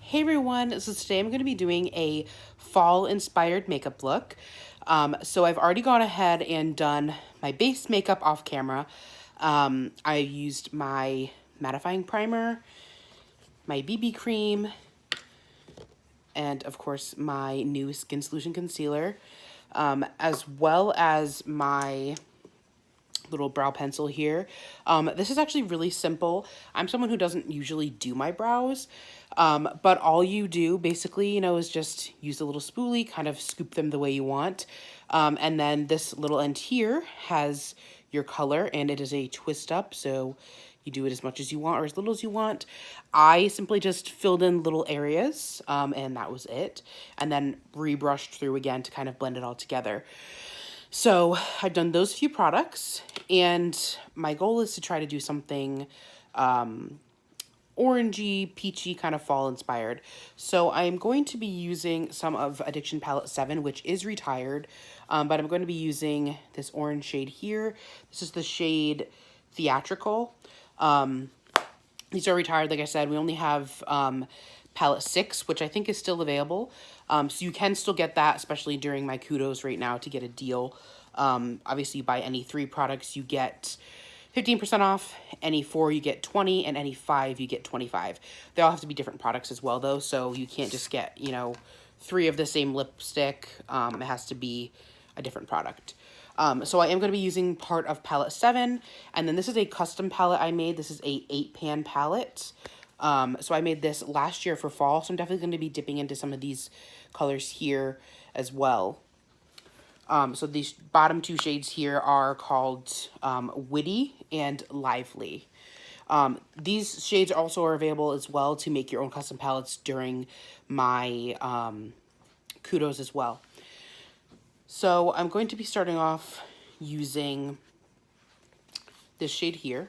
Hey everyone, so today I'm going to be doing a fall inspired makeup look. So I've already gone ahead and done my base makeup off camera. I used my mattifying primer, my BB cream, and of course my new Skin Solution concealer, as well as my little brow pencil here. This is actually really simple. I'm someone who doesn't usually do my brows, but all you do basically, is just use a little spoolie, kind of scoop them the way you want. And then this little end here has your color, and it is a twist up, so you do it as much as you want or as little as you want. I simply just filled in little areas, and that was it. And then rebrushed through again to kind of blend it all together. So I've done those few products, and my goal is to try to do something orangey, peachy, kind of fall inspired. So I'm going to be using some of Addiction Palette 7, which is retired, but I'm going to be using this orange shade here. This is the shade Theatrical. These are retired, like I said. We only have palette 6, which I think is still available. So you can still get that, especially during my kudos right now to get a deal. Obviously, you buy any 3 products, you get 15% off. Any 4, you get 20, and any 5, you get 25. They all have to be different products as well, though, so you can't just get, 3 of the same lipstick. It has to be a different product. So I am going to be using part of palette 7, and then this is a custom palette I made. This is a 8-pan palette. So I made this last year for fall, so I'm definitely going to be dipping into some of these colors here as well. So these bottom 2 shades here are called Witty and Lively. These shades also are available as well to make your own custom palettes during my kudos as well. So I'm going to be starting off using this shade here.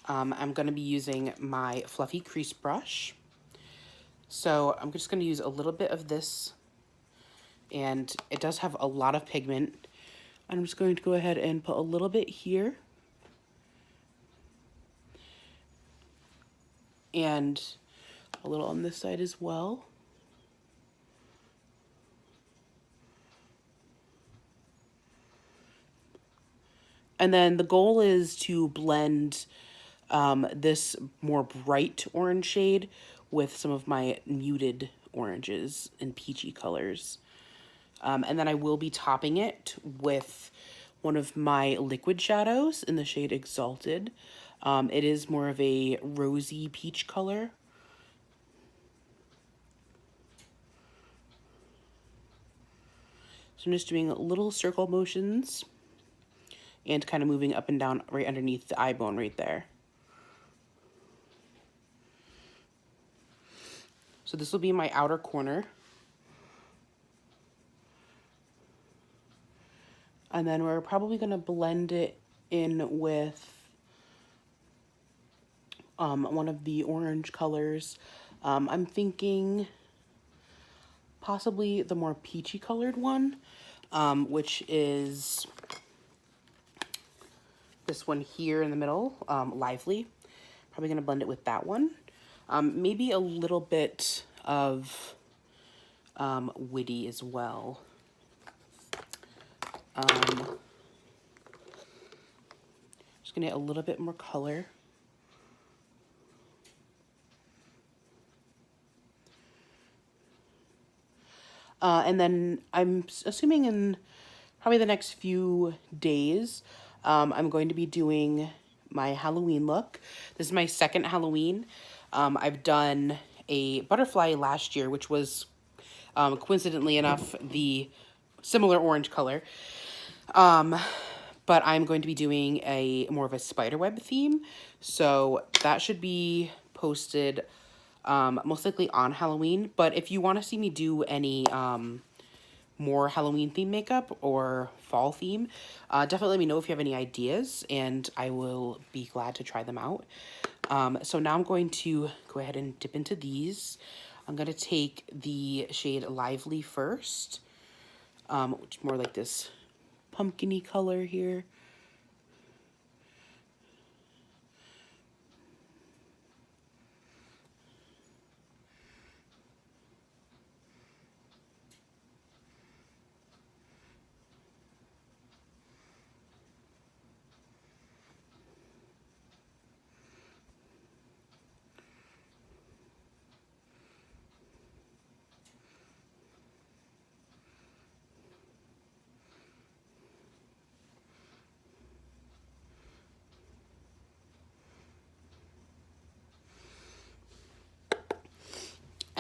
I'm going to be using my fluffy crease brush. So I'm just going to use a little bit of this, and it does have a lot of pigment. I'm just going to go ahead and put a little bit here. And a little on this side as well. And then the goal is to blend this more bright orange shade with some of my muted oranges and peachy colors. And then I will be topping it with one of my liquid shadows in the shade Exalted. It is more of a rosy peach color. So I'm just doing little circle motions and kind of moving up and down right underneath the eye bone right there. So this will be my outer corner. And then we're probably going to blend it in with one of the orange colors. I'm thinking possibly the more peachy colored one, which is this one here in the middle, Lively. Probably going to blend it with that one. Maybe a little bit of Witty as well. Just going to get a little bit more color. And then I'm assuming in probably the next few days, I'm going to be doing my Halloween look. This is my second Halloween. I've done a butterfly last year, which was coincidentally enough the similar orange color. But I'm going to be doing a more of a spiderweb theme. So that should be posted most likely on Halloween. But if you want to see me do any more Halloween theme makeup or fall theme, definitely let me know if you have any ideas, and I will be glad to try them out. So now I'm going to go ahead and dip into these. I'm going to take the shade Lively first, which is more like this pumpkin-y color here.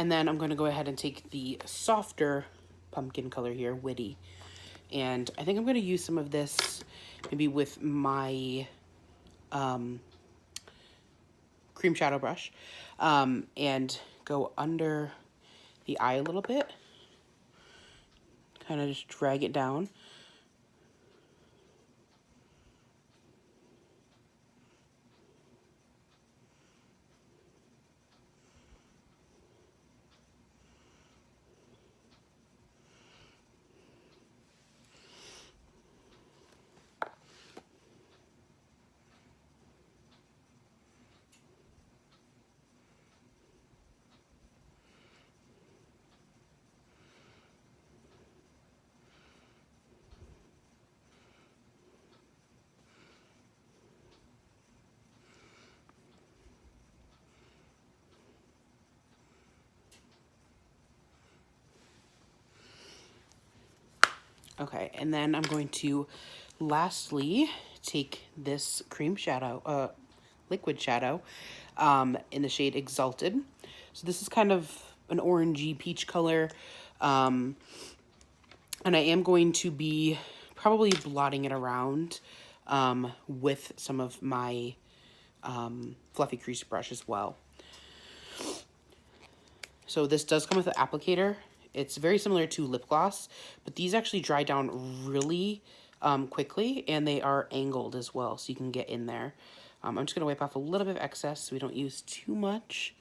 And then I'm going to go ahead and take the softer pumpkin color here, Witty. And I think I'm going to use some of this maybe with my cream shadow brush and go under the eye a little bit. Kind of just drag it down. Okay, and then I'm going to lastly take this cream shadow, liquid shadow, in the shade Exalted. So this is kind of an orangey peach color, and I am going to be probably blotting it around with some of my fluffy crease brush as well. So this does come with an applicator. It's very similar to lip gloss, but these actually dry down really quickly, and they are angled as well, so you can get in there. I'm just going to wipe off a little bit of excess so we don't use too much.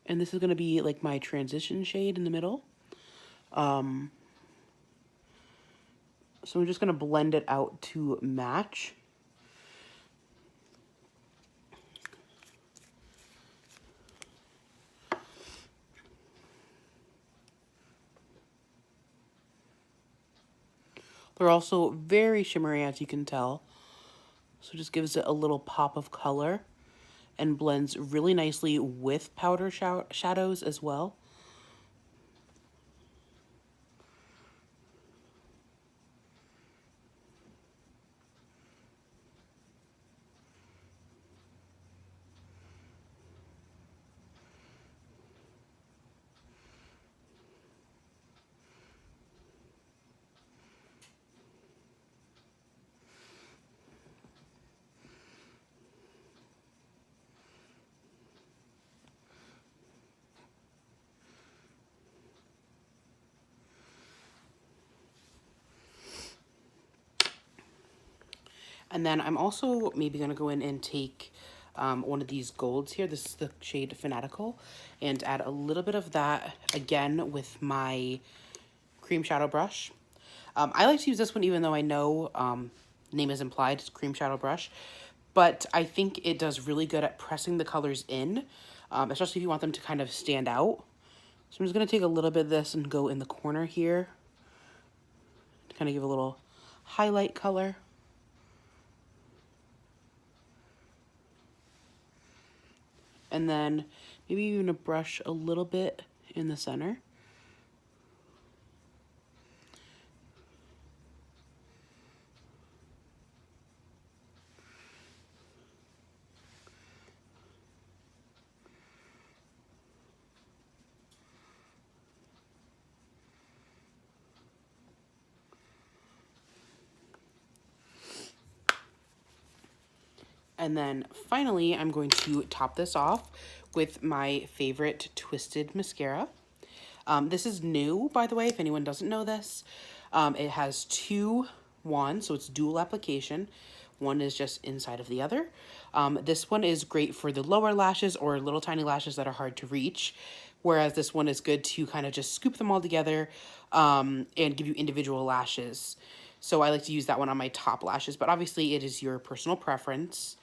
And this is going to be like my transition shade in the middle. So I'm just going to blend it out to match. They're also very shimmery, as you can tell. So it just gives it a little pop of color and blends really nicely with powder shadows as well. And then I'm also maybe going to go in and take one of these golds here. This is the shade Fanatical. And add a little bit of that, again, with my cream shadow brush. I like to use this one even though I know, name is implied, it's cream shadow brush. But I think it does really good at pressing the colors in, especially if you want them to kind of stand out. So I'm just going to take a little bit of this and go in the corner here to kind of give a little highlight color. And then maybe even a brush a little bit in the center. And then finally, I'm going to top this off with my favorite Twisted mascara. This is new, by the way, if anyone doesn't know this. It has two wands, so it's dual application. One is just inside of the other. This one is great for the lower lashes or little tiny lashes that are hard to reach, whereas this one is good to kind of just scoop them all together and give you individual lashes. So I like to use that one on my top lashes, but obviously it is your personal preference.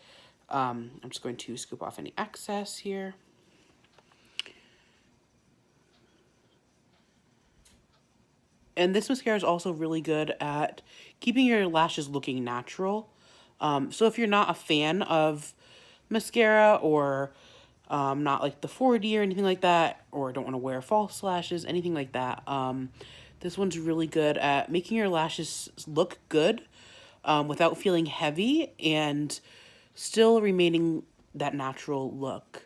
I'm just going to scoop off any excess here. And this mascara is also really good at keeping your lashes looking natural. So if you're not a fan of mascara or not like the 4D or anything like that, or don't want to wear false lashes, anything like that, this one's really good at making your lashes look good without feeling heavy and still remaining that natural look.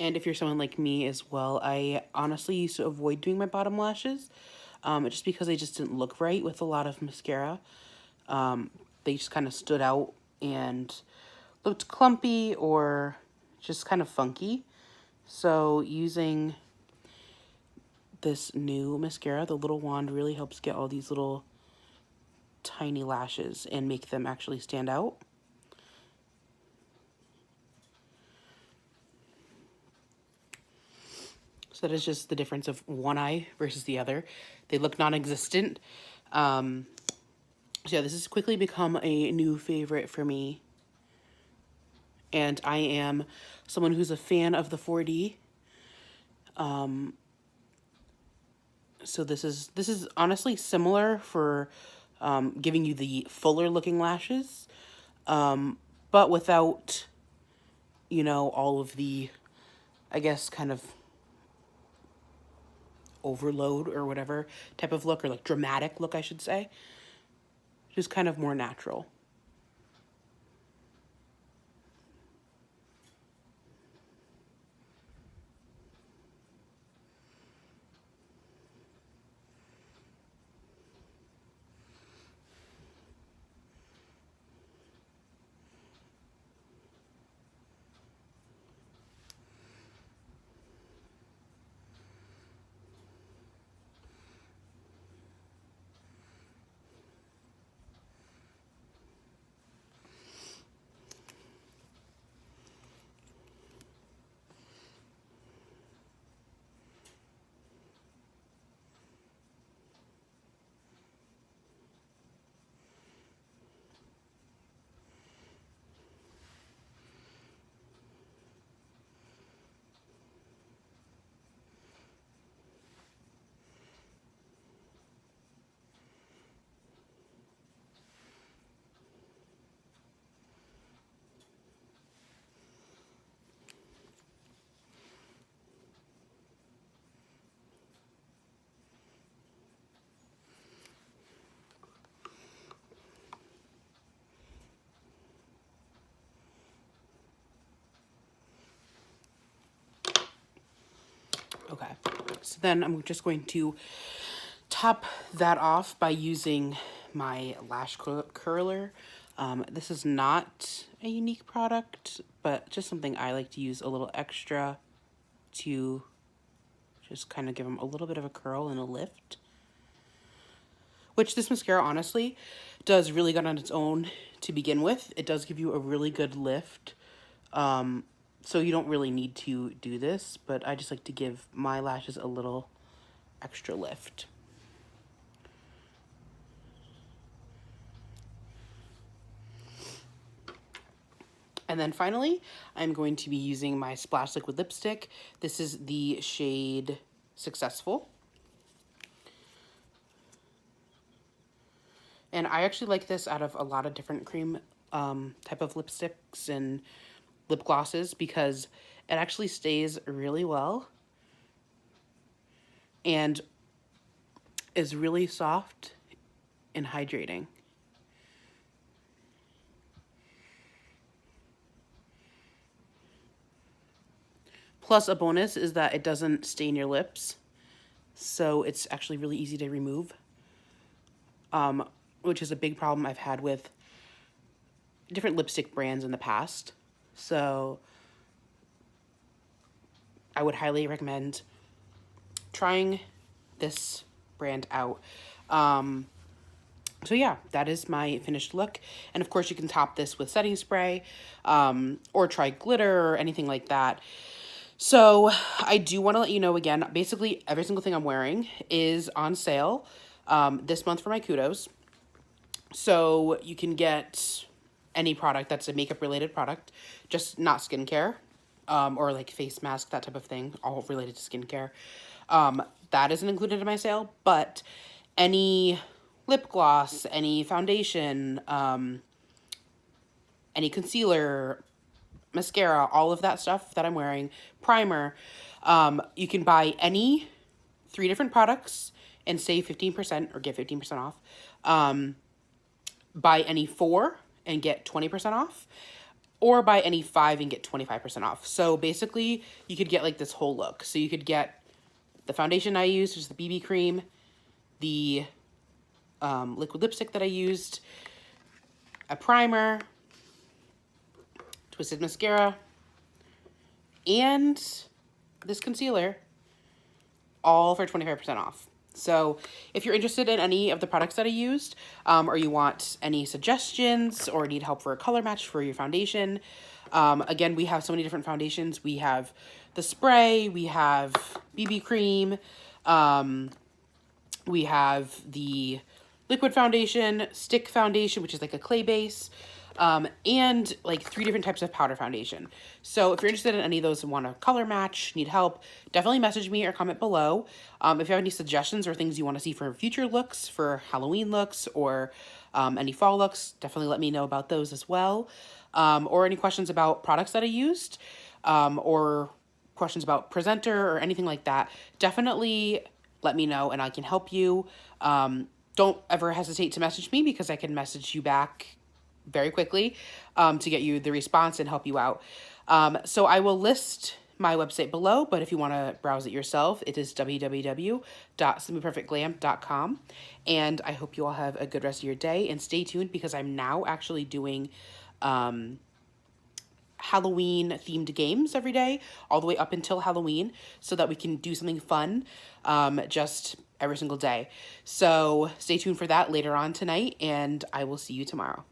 And if you're someone like me as well, I honestly used to avoid doing my bottom lashes just because they just didn't look right with a lot of mascara. They just kind of stood out and looked clumpy or just kind of funky. So using this new mascara, the little wand, really helps get all these little tiny lashes and make them actually stand out. So that is just the difference of one eye versus the other. They look non-existent. So yeah, this has quickly become a new favorite for me. And I am someone who's a fan of the 4D. So this is honestly similar for giving you the fuller looking lashes, but without, you know, all of the, I guess, kind of overload or whatever type of look, or like dramatic look, I should say. Just kind of more natural. Okay, so then I'm just going to top that off by using my lash curler. This is not a Younique product, but just something I like to use a little extra to just kind of give them a little bit of a curl and a lift. Which this mascara, honestly, does really good on its own to begin with. It does give you a really good lift. So you don't really need to do this, but I just like to give my lashes a little extra lift. And then finally, I'm going to be using my Splash Liquid Lipstick. This is the shade Successful. And I actually like this out of a lot of different cream type of lipsticks and lip glosses because it actually stays really well and is really soft and hydrating. Plus, a bonus is that it doesn't stain your lips, so it's actually really easy to remove, which is a big problem I've had with different lipstick brands in the past. So I would highly recommend trying this brand out. So yeah, that is my finished look. And of course you can top this with setting spray, or try glitter or anything like that. So I do want to let you know again, basically every single thing I'm wearing is on sale this month for my kudos. So you can get any product that's a makeup related product, just not skincare, or like face mask, that type of thing, all related to skincare. That isn't included in my sale, but any lip gloss, any foundation, any concealer, mascara, all of that stuff that I'm wearing, primer, you can buy any 3 different products and save 15% or get 15% off. Buy any 4 and get 20% off. or buy any 5 and get 25% off. So basically, you could get like this whole look. So you could get the foundation I used, which is the BB cream, the liquid lipstick that I used, a primer, twisted mascara, and this concealer, all for 25% off. So if you're interested in any of the products that I used, or you want any suggestions or need help for a color match for your foundation, again, we have so many different foundations. We have the spray, we have BB cream, we have the liquid foundation, stick foundation, which is like a clay base, and like 3 different types of powder foundation. So if you're interested in any of those and want a color match, need help, definitely message me or comment below. If you have any suggestions or things you want to see for future looks, for Halloween looks, or any fall looks, definitely let me know about those as well. Or any questions about products that I used, or questions about presenter or anything like that, definitely let me know and I can help you. Don't ever hesitate to message me because I can message you back very quickly to get you the response and help you out. So I will list my website below, but if you want to browse it yourself, it is www.semiperfectglam.com. And I hope you all have a good rest of your day, and stay tuned because I'm now actually doing Halloween themed games every day, all the way up until Halloween, so that we can do something fun just every single day. So stay tuned for that later on tonight, and I will see you tomorrow.